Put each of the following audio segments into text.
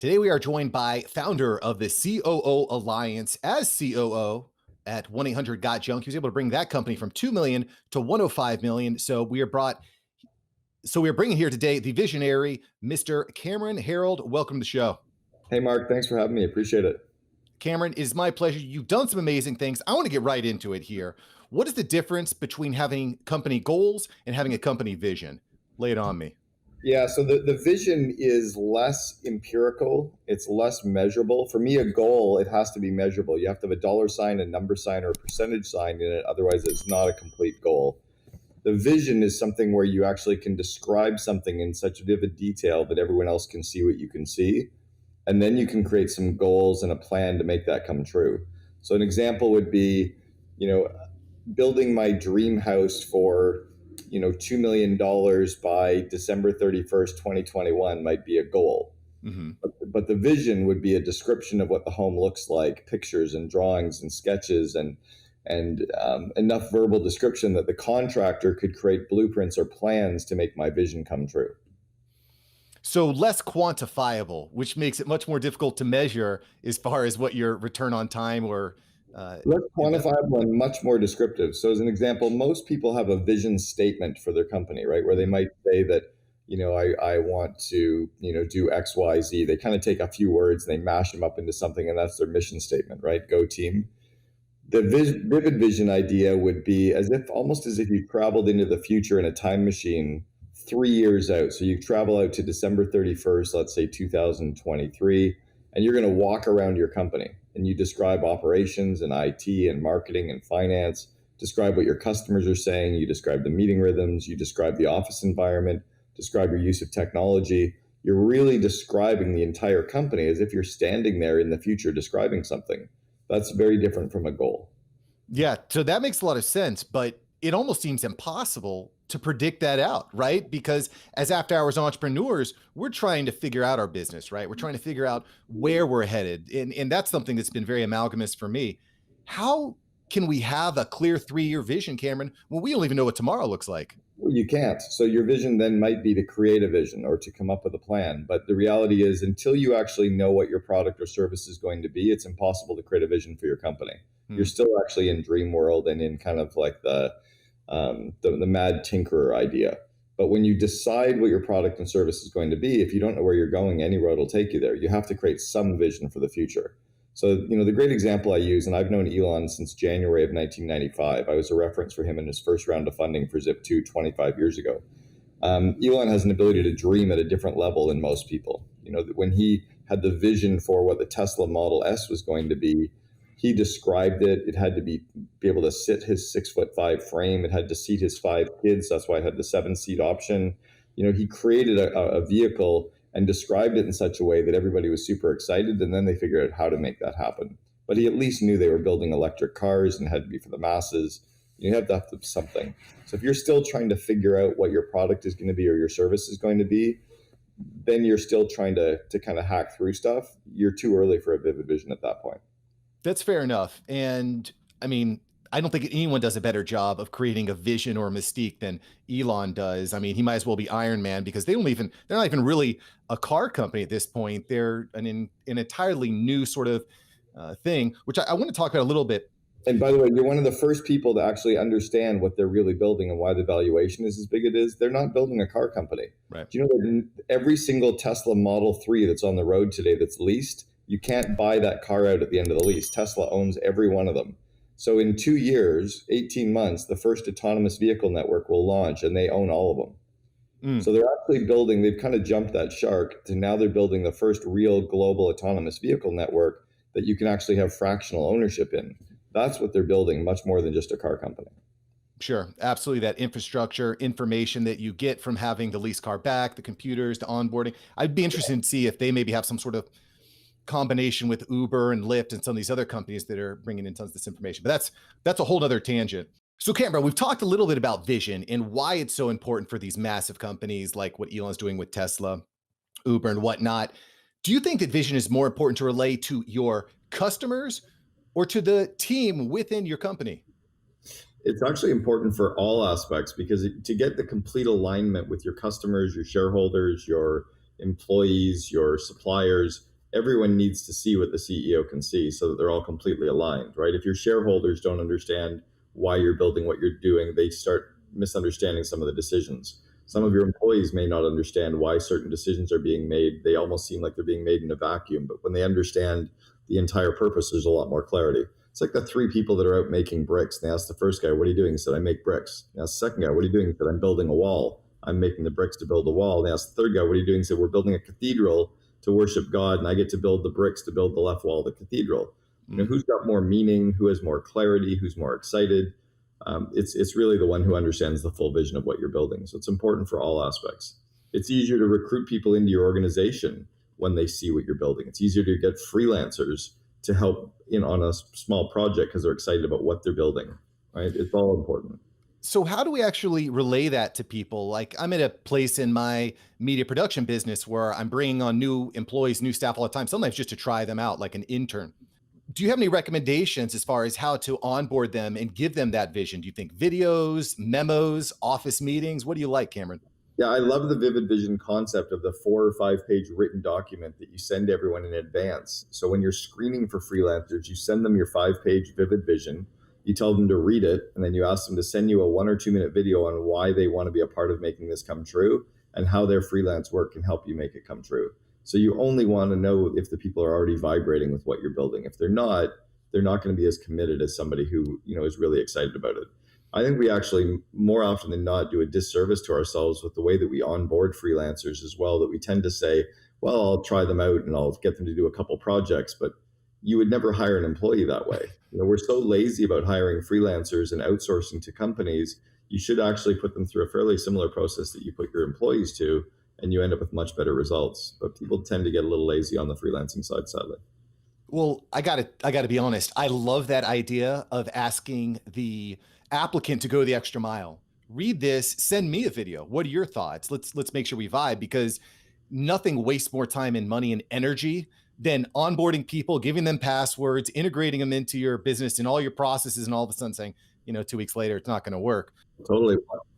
Today, we are joined by founder of the COO Alliance as COO at 1-800 Got Junk. He was able to bring that company from 2 million to 105 million. So we are bringing here today the visionary, Mr. Cameron Herald. Welcome to the show. Hey, Mark, thanks for having me. Appreciate it. Cameron, it is my pleasure. You've done some amazing things. I want to get right into it here. What is the difference between having company goals and having a company vision? Lay it on me. Yeah, so the vision is less empirical. It's less measurable. For me, a goal, it has to be measurable. You have to have a dollar sign, a number sign, or a percentage sign in it. Otherwise, it's not a complete goal. The vision is something where you actually can describe something in such vivid detail that everyone else can see what you can see. And then you can create some goals and a plan to make that come true. So an example would be, you know, building my dream house for $2 million by December 31st, 2021 might be a goal. Mm-hmm. But the vision would be a description of what the home looks like, pictures and drawings and sketches and enough verbal description that the contractor could create blueprints or plans to make my vision come true. So less quantifiable, which makes it much more difficult to measure as far as what your return on time or less quantifiable and much more descriptive. So as an example, most people have a vision statement for their company, right? Where they might say that, I want to, do X, Y, Z. They kind of take a few words and they mash them up into something, and that's their mission statement, right? Go team. The vivid vision idea would be almost as if you traveled into the future in a time machine 3 years out. So you travel out to December 31st, let's say 2023, and you're going to walk around your company and you describe operations and IT and marketing and finance, describe what your customers are saying, you describe the meeting rhythms, you describe the office environment, describe your use of technology. You're really describing the entire company as if you're standing there in the future describing something. That's very different from a goal. Yeah, so that makes a lot of sense, but it almost seems impossible to predict that out, right? Because as after hours entrepreneurs, we're trying to figure out our business, right? We're trying to figure out where we're headed. And that's something that's been very amalgamous for me. How can we have a clear 3-year vision, Cameron, when we don't even know what tomorrow looks like? Well, you can't. So your vision then might be to create a vision or to come up with a plan. But the reality is, until you actually know what your product or service is going to be, it's impossible to create a vision for your company. You're still actually in dream world and in kind of like the mad tinkerer idea. But when you decide what your product and service is going to be, if you don't know where you're going, any road will take you there. You have to create some vision for the future. So, the great example I use, and I've known Elon since January of 1995. I was a reference for him in his first round of funding for Zip2 25 years ago. Elon has an ability to dream at a different level than most people. When he had the vision for what the Tesla Model S was going to be, he described it. It had to be able to sit his 6'5" frame. It had to seat his 5 kids. That's why it had the 7-seat option. He created a vehicle and described it in such a way that everybody was super excited. And then they figured out how to make that happen. But he at least knew they were building electric cars and had to be for the masses. You have to have something. So if you're still trying to figure out what your product is going to be or your service is going to be, then you're still trying to kind of hack through stuff. You're too early for a vivid vision at that point. That's fair enough. And I mean, I don't think anyone does a better job of creating a vision or a mystique than Elon does. I mean, he might as well be Iron Man because they're not even really a car company at this point. They're an entirely new sort of thing, which I want to talk about a little bit. And by the way, you're one of the first people to actually understand what they're really building and why the valuation is as big as it is. They're not building a car company. Right. Do you know that every single Tesla Model 3 that's on the road today that's leased, you can't buy that car out at the end of the lease. Tesla owns every one of them. So in 2 years, 18 months, the first autonomous vehicle network will launch and they own all of them. So they're actually they've kind of jumped that shark to now they're building the first real global autonomous vehicle network that you can actually have fractional ownership in. That's what they're building, much more than just a car company. Sure, absolutely. That infrastructure information that you get from having the lease car back, the computers, the onboarding. I'd be interested to see if they maybe have some sort of combination with Uber and Lyft and some of these other companies that are bringing in tons of this information. But that's a whole other tangent. So Cameron, we've talked a little bit about vision and why it's so important for these massive companies like what Elon's doing with Tesla, Uber and whatnot. Do you think that vision is more important to relay to your customers or to the team within your company? It's actually important for all aspects because to get the complete alignment with your customers, your shareholders, your employees, your suppliers. Everyone needs to see what the CEO can see so that they're all completely aligned, right? If your shareholders don't understand why you're building what you're doing, they start misunderstanding some of the decisions. Some of your employees may not understand why certain decisions are being made. They almost seem like they're being made in a vacuum, but when they understand the entire purpose, there's a lot more clarity. It's like the three people that are out making bricks. They asked the first guy, "What are you doing?" He said, "I make bricks." They asked the second guy, "What are you doing?" He said, "I'm building a wall. I'm making the bricks to build a wall." They asked the third guy, "What are you doing?" He said, "We're building a cathedral to worship God, and I get to build the bricks to build the left wall of the cathedral." You know, who's got more meaning? Who has more clarity? Who's more excited? It's really the one who understands the full vision of what you're building. So it's important for all aspects. It's easier to recruit people into your organization when they see what you're building. It's easier to get freelancers to help in on a small project because they're excited about what they're building, right? It's all important. So how do we actually relay that to people? Like I'm at a place in my media production business where I'm bringing on new employees, new staff all the time, sometimes just to try them out like an intern. Do you have any recommendations as far as how to onboard them and give them that vision? Do you think videos, memos, office meetings? What do you like, Cameron? Yeah, I love the vivid vision concept of the 4 or 5 page written document that you send everyone in advance. So when you're screening for freelancers, you send them your 5 page vivid vision, you tell them to read it, and then you ask them to send you a 1 or 2 minute video on why they want to be a part of making this come true and how their freelance work can help you make it come true. So you only want to know if the people are already vibrating with what you're building. If they're not going to be as committed as somebody who, you know, is really excited about it. I think we actually more often than not do a disservice to ourselves with the way that we onboard freelancers as well, that we tend to say, well, I'll try them out and I'll get them to do a couple projects, but you would never hire an employee that way. You know, we're so lazy about hiring freelancers and outsourcing to companies. You should actually put them through a fairly similar process that you put your employees to, and you end up with much better results. But people tend to get a little lazy on the freelancing side, sadly. Well, I gotta be honest. I love that idea of asking the applicant to go the extra mile. Read this, send me a video. What are your thoughts? Let's make sure we vibe because nothing wastes more time and money and energy than onboarding people, giving them passwords, integrating them into your business and all your processes, and all of a sudden saying, 2 weeks later, it's not going to work. Totally.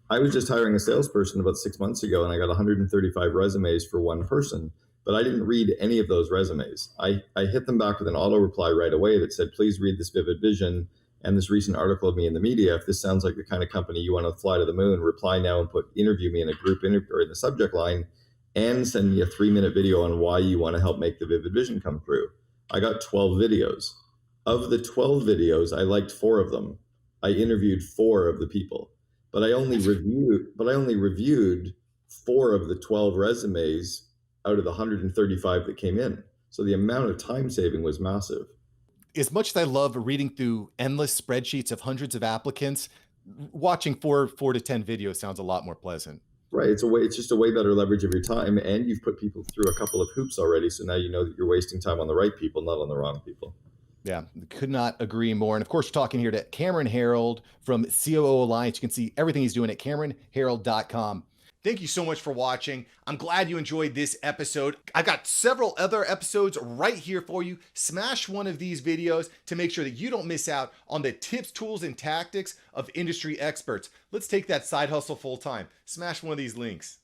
I was just hiring a salesperson about 6 months ago, and I got 135 resumes for one person, but I didn't read any of those resumes. I hit them back with an auto reply right away that said, "Please read this vivid vision and this recent article of me in the media. If this sounds like the kind of company you want to fly to the moon, reply now and put interview me in a group interview or in the subject line, and send me a 3 minute video on why you want to help make the vivid vision come true." I got 12 videos. Of the 12 videos, I liked 4 of them. I interviewed 4 of the people, but I only reviewed 4 of the 12 resumes out of the 135 that came in. So the amount of time saving was massive. As much as I love reading through endless spreadsheets of hundreds of applicants, watching four to 10 videos sounds a lot more pleasant. Right. It's just a way better leverage of your time, and you've put people through a couple of hoops already. So now you know that you're wasting time on the right people, not on the wrong people. Yeah, could not agree more. And of course, we're talking here to Cameron Herald from COO Alliance. You can see everything he's doing at CameronHerald.com. Thank you so much for watching. I'm glad you enjoyed this episode. I've got several other episodes right here for you. Smash one of these videos to make sure that you don't miss out on the tips, tools, and tactics of industry experts. Let's take that side hustle full time. Smash one of these links.